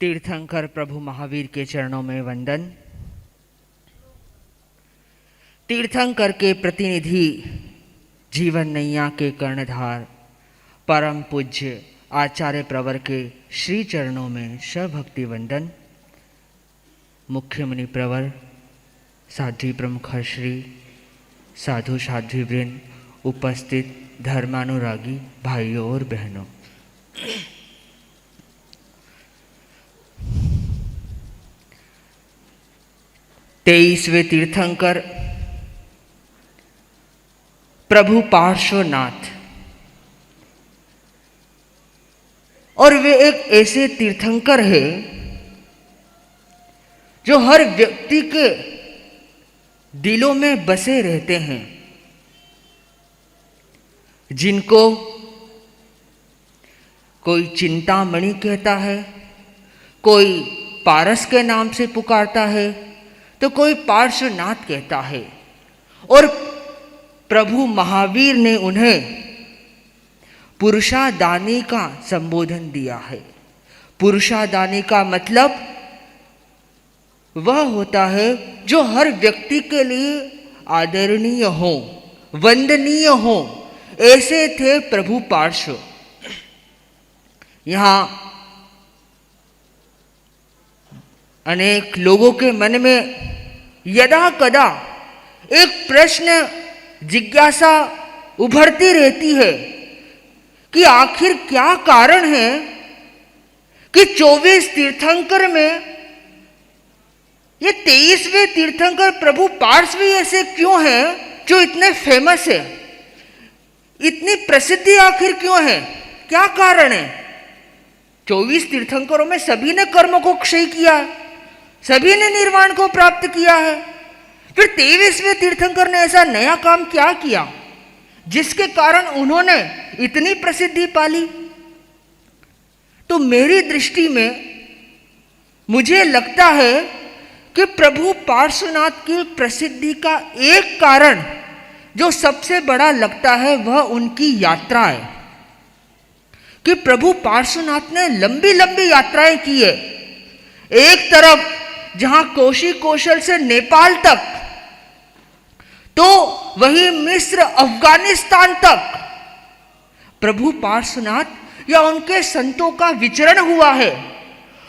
तीर्थंकर प्रभु महावीर के चरणों में वंदन। तीर्थंकर के प्रतिनिधि जीवन नैया के कर्णधार परम पूज्य आचार्य प्रवर के श्री चरणों में सभक्ति वंदन। मुख्य मुनि प्रवर, साध्वी प्रमुख श्री, साधु साध्वी वृंद, उपस्थित धर्मानुरागी भाइयों और बहनों, तेईसवें तीर्थंकर प्रभु पार्श्वनाथ, और वे एक ऐसे तीर्थंकर हैं जो हर व्यक्ति के दिलों में बसे रहते हैं, जिनको कोई चिंतामणि कहता है, कोई पारस के नाम से पुकारता है, तो कोई पार्श्वनाथ कहता है। और प्रभु महावीर ने उन्हें पुरुषादानी का संबोधन दिया है। पुरुषादानी का मतलब वह होता है जो हर व्यक्ति के लिए आदरणीय हो, वंदनीय हो। ऐसे थे प्रभु पार्श्व। यहाँ अनेक लोगों के मन में यदा कदा एक प्रश्न, जिज्ञासा उभरती रहती है कि आखिर क्या कारण है कि 24 तीर्थंकर में ये 23वें तीर्थंकर प्रभु पार्श्व ऐसे क्यों हैं जो इतने फेमस है, इतनी प्रसिद्धि आखिर क्यों है, क्या कारण है? 24 तीर्थंकरों में सभी ने कर्म को क्षय किया है, सभी ने निर्वाण को प्राप्त किया है। फिर 23वें तीर्थंकर ने ऐसा नया काम क्या किया जिसके कारण उन्होंने इतनी प्रसिद्धि पाली? तो मेरी दृष्टि में मुझे लगता है कि प्रभु पार्श्वनाथ की प्रसिद्धि का एक कारण जो सबसे बड़ा लगता है वह उनकी यात्रा है कि प्रभु पार्श्वनाथ ने लंबी लंबी यात्राएं की है। एक तरफ जहां कोशी कौशल से नेपाल तक, तो वही मिस्र, अफगानिस्तान तक प्रभु पार्श्वनाथ या उनके संतों का विचरण हुआ है।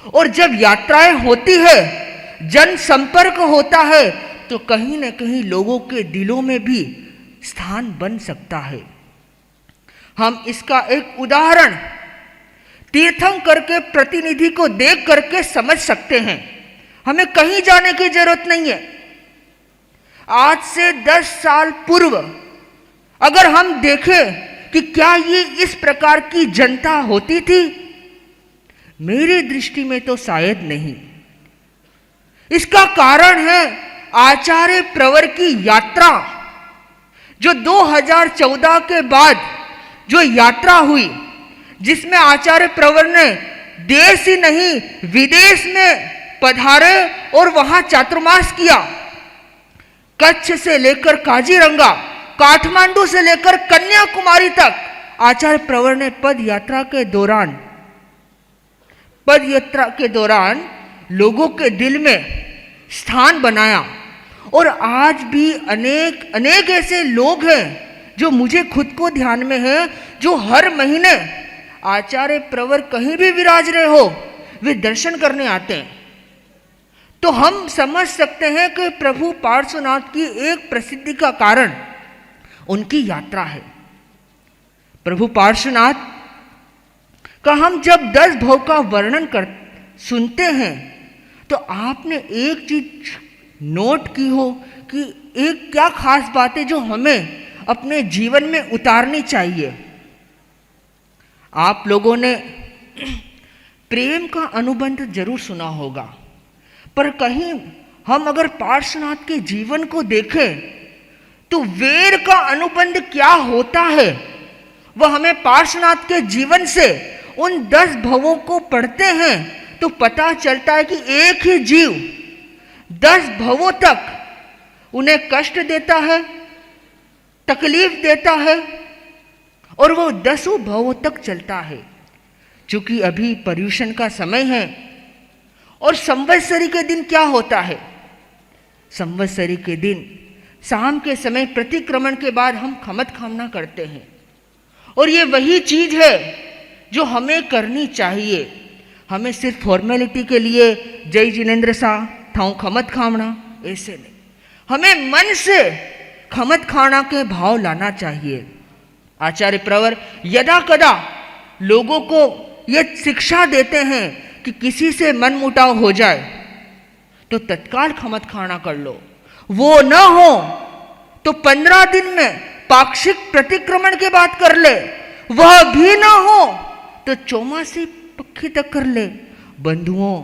और जब यात्राएं होती है, जन संपर्क होता है, तो कहीं न कहीं लोगों के दिलों में भी स्थान बन सकता है। हम इसका एक उदाहरण तीर्थंकर के प्रतिनिधि को देख करके समझ सकते हैं। हमें कहीं जाने की जरूरत नहीं है। आज से 10 साल पूर्व अगर हम देखें कि क्या ये इस प्रकार की जनता होती थी, मेरी दृष्टि में तो शायद नहीं। इसका कारण है आचार्य प्रवर की यात्रा, जो 2014 के बाद जो यात्रा हुई, जिसमें आचार्य प्रवर ने देश ही नहीं विदेश में पधारे और वहां चातुर्मास किया। कच्छ से लेकर काजीरंगा, काठमांडू से लेकर कन्याकुमारी तक आचार्य प्रवर ने पद यात्रा के दौरान लोगों के दिल में स्थान बनाया। और आज भी अनेक ऐसे लोग हैं जो मुझे खुद को ध्यान में है, जो हर महीने आचार्य प्रवर कहीं भी विराज रहे हो, वे दर्शन करने आते हैं। तो हम समझ सकते हैं कि प्रभु पार्श्वनाथ की एक प्रसिद्धि का कारण उनकी यात्रा है। प्रभु पार्श्वनाथ का हम जब 10 भव का वर्णन सुनते हैं, तो आपने एक चीज नोट की हो कि एक क्या खास बात है जो हमें अपने जीवन में उतारनी चाहिए। आप लोगों ने प्रेम का अनुबंध जरूर सुना होगा, पर कहीं हम अगर पार्श्वनाथ के जीवन को देखें तो वेर का अनुबंध क्या होता है, वह हमें पार्श्वनाथ के जीवन से उन 10 भवों को पढ़ते हैं तो पता चलता है कि एक ही जीव 10 भवों तक उन्हें कष्ट देता है, तकलीफ देता है, और वो 10 भवों तक चलता है। चूंकि अभी पर्यूषण का समय है, और संवत्सरी के दिन क्या होता है? संवत्सरी के दिन शाम के समय प्रतिक्रमण के बाद हम खमत खामना करते हैं, और ये वही चीज है जो हमें करनी चाहिए। हमें सिर्फ फॉर्मेलिटी के लिए जय जिनेन्द्र शाह ठाऊ खमत खामना ऐसे नहीं, हमें मन से खमत खाना के भाव लाना चाहिए। आचार्य प्रवर यदा कदा लोगों को ये शिक्षा देते हैं कि किसी से मन मुटाव हो जाए तो तत्काल खमत खाना कर लो, वो न हो तो 15 दिन में पाक्षिक प्रतिक्रमण की बात कर ले, वह भी न हो तो चौमासी पक्की तक कर ले। बंधुओं,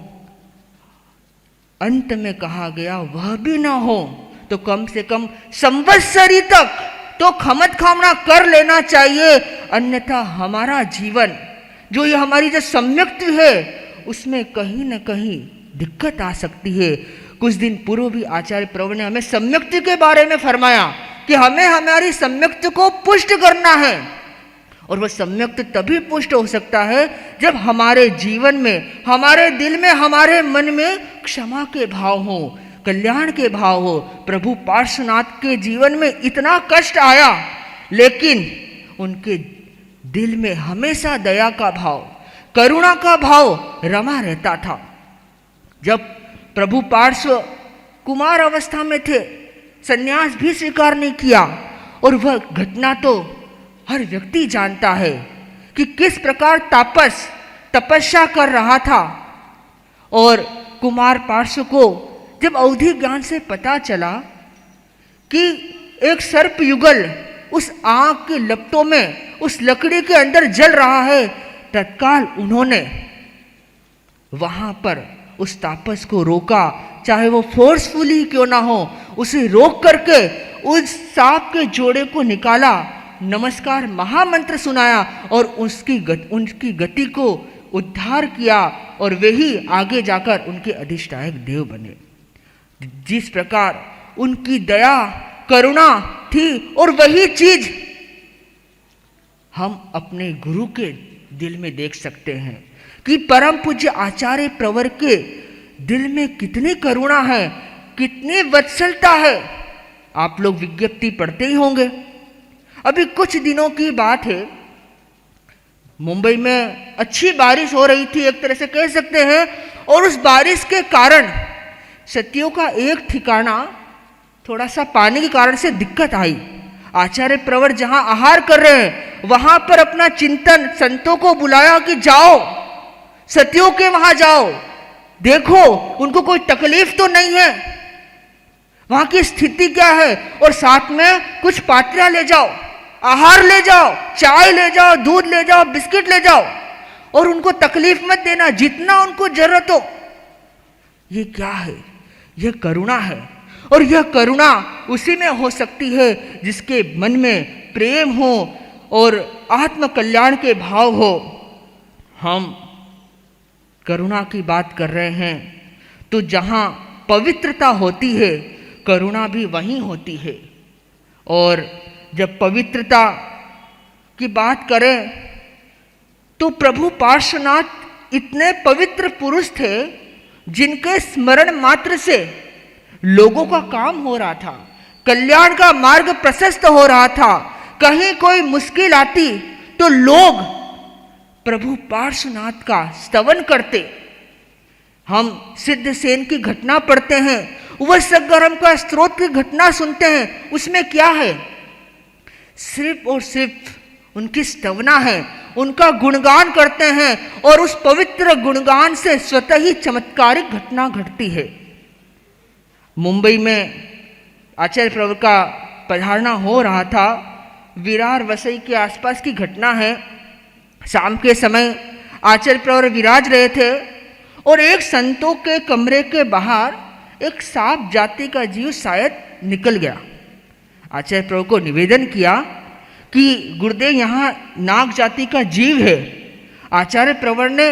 अंत में कहा गया वह भी ना हो तो कम से कम संवत्सरी तक तो खमत खामना कर लेना चाहिए, अन्यथा हमारा जीवन जो ये हमारी जो सम्यक्त है उसमें कहीं न कहीं दिक्कत आ सकती है। कुछ दिन पूर्व भी आचार्य प्रवर ने हमें सम्यक्ति के बारे में फरमाया कि हमें हमारी सम्यक्त को पुष्ट करना है, और वह सम्यक्त तभी पुष्ट हो सकता है जब हमारे जीवन में, हमारे दिल में, हमारे मन में क्षमा के भाव हो, कल्याण के भाव हो। प्रभु पार्श्वनाथ के जीवन में इतना कष्ट आया, लेकिन उनके दिल में हमेशा दया का भाव, करुणा का भाव रमा रहता था। जब प्रभु पार्श्व कुमार अवस्था में थे, संन्यास भी स्वीकार नहीं किया, और वह घटना तो हर व्यक्ति जानता है कि किस प्रकार तपस्या कर रहा था। और कुमार पार्श्व को जब अवधि ज्ञान से पता चला कि एक सर्प युगल उस आग के लपटों में, उस लकड़ी के अंदर जल रहा है, तत्काल उन्होंने वहां पर उस तापस को रोका, चाहे वो फोर्सफुली क्यों ना हो, उसे रोक करके उस सांप के जोड़े को निकाला, नमस्कार महामंत्र सुनाया और उनकी गति को उद्धार किया, और वे ही आगे जाकर उनके अधिष्ठायक देव बने। जिस प्रकार उनकी दया करुणा थी, और वही चीज हम अपने गुरु के दिल में देख सकते हैं कि परम पूज्य आचार्य प्रवर के दिल में कितनी करुणा है, कितनी वत्सलता है। आप लोग विज्ञप्ति पढ़ते ही होंगे। अभी कुछ दिनों की बात है, मुंबई में अच्छी बारिश हो रही थी, एक तरह से कह सकते हैं, और उस बारिश के कारण सतियों का एक ठिकाना थोड़ा सा पानी के कारण से दिक्कत आई। आचार्य प्रवर जहां आहार कर रहे हैं, वहां पर अपना चिंतन संतों को बुलाया कि जाओ, सतियों के वहां जाओ, देखो उनको कोई तकलीफ तो नहीं है, वहां की स्थिति क्या है, और साथ में कुछ पात्रा ले जाओ, आहार ले जाओ, चाय ले जाओ, दूध ले जाओ, बिस्किट ले जाओ, और उनको तकलीफ मत देना, जितना उनको जरूरत हो। ये क्या है? यह करुणा है, और यह करुणा उसी में हो सकती है जिसके मन में प्रेम हो और आत्म कल्याण के भाव हो। हम करुणा की बात कर रहे हैं, तो जहां पवित्रता होती है, करुणा भी वहीं होती है। और जब पवित्रता की बात करें तो प्रभु पार्श्वनाथ इतने पवित्र पुरुष थे जिनके स्मरण मात्र से लोगों का काम हो रहा था, कल्याण का मार्ग प्रशस्त हो रहा था। कहीं कोई मुश्किल आती तो लोग प्रभु पार्श्वनाथ का स्तवन करते। हम सिद्धसेन की घटना पढ़ते हैं, वह सगरम का स्त्रोत की घटना सुनते हैं, उसमें क्या है? सिर्फ और सिर्फ उनकी स्तवना है, उनका गुणगान करते हैं, और उस पवित्र गुणगान से स्वतः ही चमत्कारिक घटना घटती है। मुंबई में आचार्य प्रवर का पधारना हो रहा था, विरार वसई के आसपास की घटना है। शाम के समय आचार्य प्रवर विराज रहे थे, और एक संतों के कमरे के बाहर एक सांप जाति का जीव शायद निकल गया। आचार्य प्रभु को निवेदन किया कि गुरुदेव यहाँ नाग जाति का जीव है। आचार्य प्रवर ने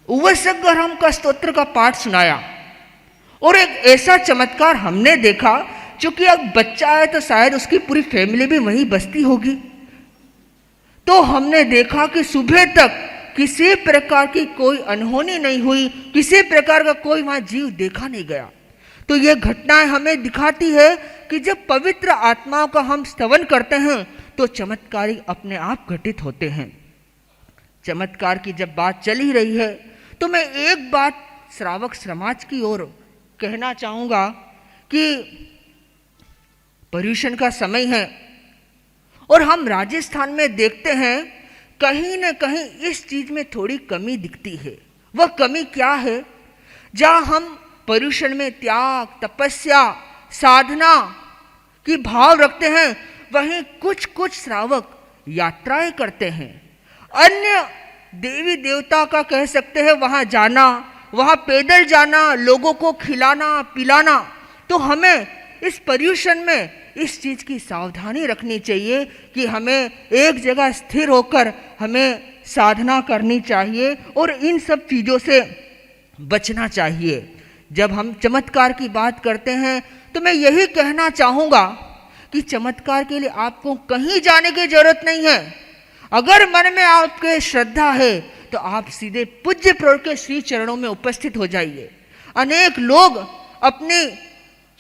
उवसगरम का स्तोत्र का पाठ सुनाया, और एक ऐसा चमत्कार हमने देखा, क्योंकि अब बच्चा है तो शायद उसकी पूरी फैमिली भी वहीं बसती होगी। तो हमने देखा कि सुबह तक किसी प्रकार की कोई अनहोनी नहीं हुई, किसी प्रकार का कोई वहां जीव देखा नहीं गया। तो ये घटनाएं हमें दिखाती है कि जब पवित्र आत्माओं का हम स्तवन करते हैं तो चमत्कारी अपने आप घटित होते हैं। चमत्कार की जब बात चल ही रही है तो मैं एक बात श्रावक समाज की ओर कहना चाहूँगा कि पर्यूषण का समय है और हम राजस्थान में देखते हैं कहीं न कहीं इस चीज़ में थोड़ी कमी दिखती है। वह कमी क्या है? जहाँ हम पर्यूषण में त्याग, तपस्या, साधना की भाव रखते हैं, वहीं कुछ कुछ श्रावक यात्राएं करते हैं। अन्य देवी देवता का कह सकते हैं वहाँ जाना, वहाँ पैदल जाना, लोगों को खिलाना पिलाना। तो हमें इस पर्यूषण में इस चीज़ की सावधानी रखनी चाहिए कि हमें एक जगह स्थिर होकर हमें साधना करनी चाहिए और इन सब चीज़ों से बचना चाहिए। जब हम चमत्कार की बात करते हैं तो मैं यही कहना चाहूँगा कि चमत्कार के लिए आपको कहीं जाने की जरूरत नहीं है। अगर मन में आपके श्रद्धा है तो आप सीधे पूज्य प्रवर के श्री चरणों में उपस्थित हो जाइए। अनेक लोग अपनी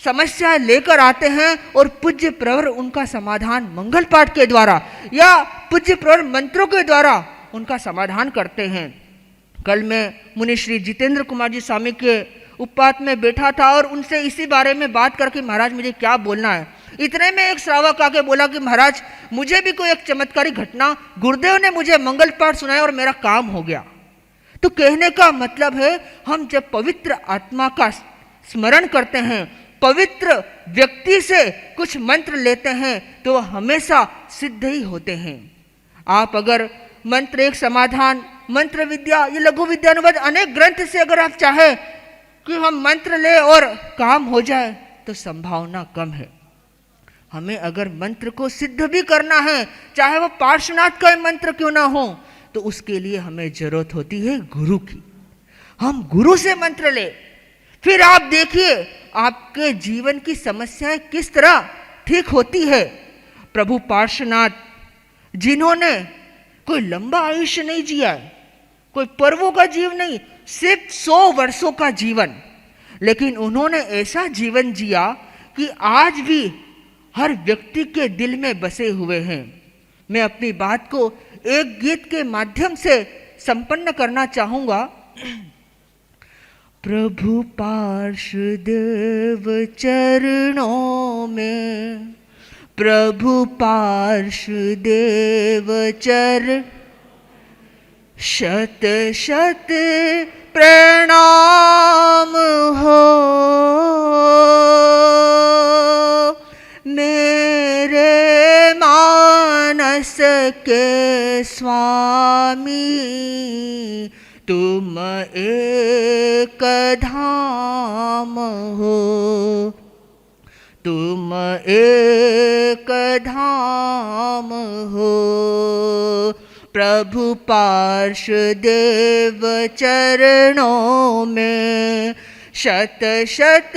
समस्या लेकर आते हैं और पूज्य प्रवर उनका समाधान मंगल पाठ के द्वारा या पूज्य प्रवर मंत्रों के द्वारा उनका समाधान करते हैं। कल मैं मुनि श्री जितेंद्र कुमार जी स्वामी के उपपात में बैठा था और उनसे इसी बारे में बात करके महाराज मुझे क्या बोलना है। इतने में एक श्रावक आके बोला कि महाराज मुझे भी कोई एक चमत्कारी घटना, गुरुदेव ने मुझे मंगल पाठ सुनाया और मेरा काम हो गया। तो कहने का मतलब है हम जब पवित्र आत्मा का स्मरण करते हैं, पवित्र व्यक्ति से कुछ मंत्र लेते हैं तो वह हमेशा सिद्ध ही होते हैं। आप अगर मंत्र एक समाधान, मंत्र विद्या, ये लघु विद्यानुवाद अनेक ग्रंथ से अगर आप चाहे कि हम मंत्र ले और काम हो जाए तो संभावना कम है। हमें अगर मंत्र को सिद्ध भी करना है, चाहे वो पार्श्वनाथ का मंत्र क्यों ना हो, तो उसके लिए हमें जरूरत होती है गुरु की। हम गुरु से मंत्र ले, फिर आप देखिए आपके जीवन की समस्याएं किस तरह ठीक होती है। प्रभु पार्श्वनाथ जिन्होंने कोई लंबा आयुष्य नहीं जिया है, कोई पर्वों का जीवन नहीं, सिर्फ 100 वर्षों का जीवन, लेकिन उन्होंने ऐसा जीवन जिया कि आज भी हर व्यक्ति के दिल में बसे हुए हैं। मैं अपनी बात को एक गीत के माध्यम से संपन्न करना चाहूँगा। प्रभु पार्षदेव चरणों में, प्रभु पार्षदेव चरण शत शत प्रणाम हो। मेरे मानस के स्वामी तुम एक धाम हो, तुम एक धाम हो। प्रभु पार्षदेव चरणों में शत शत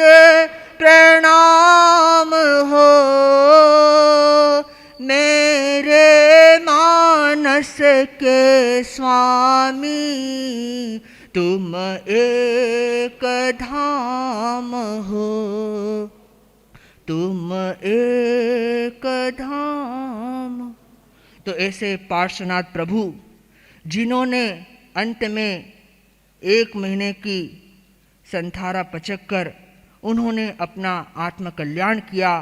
प्रणाम हो। मेरे मानस के स्वामी तुम एक धाम हो, तुम एक धाम। तो ऐसे पार्श्वनाथ प्रभु जिन्होंने अंत में 1 महीने की संथारा पचक कर उन्होंने अपना आत्मकल्याण किया,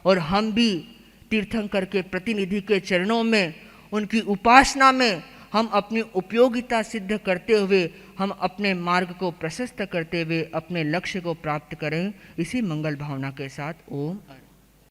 और हम भी तीर्थंकर के प्रतिनिधि के चरणों में उनकी उपासना में हम अपनी उपयोगिता सिद्ध करते हुए हम अपने मार्ग को प्रशस्त करते हुए अपने लक्ष्य को प्राप्त करें। इसी मंगल भावना के साथ ओम।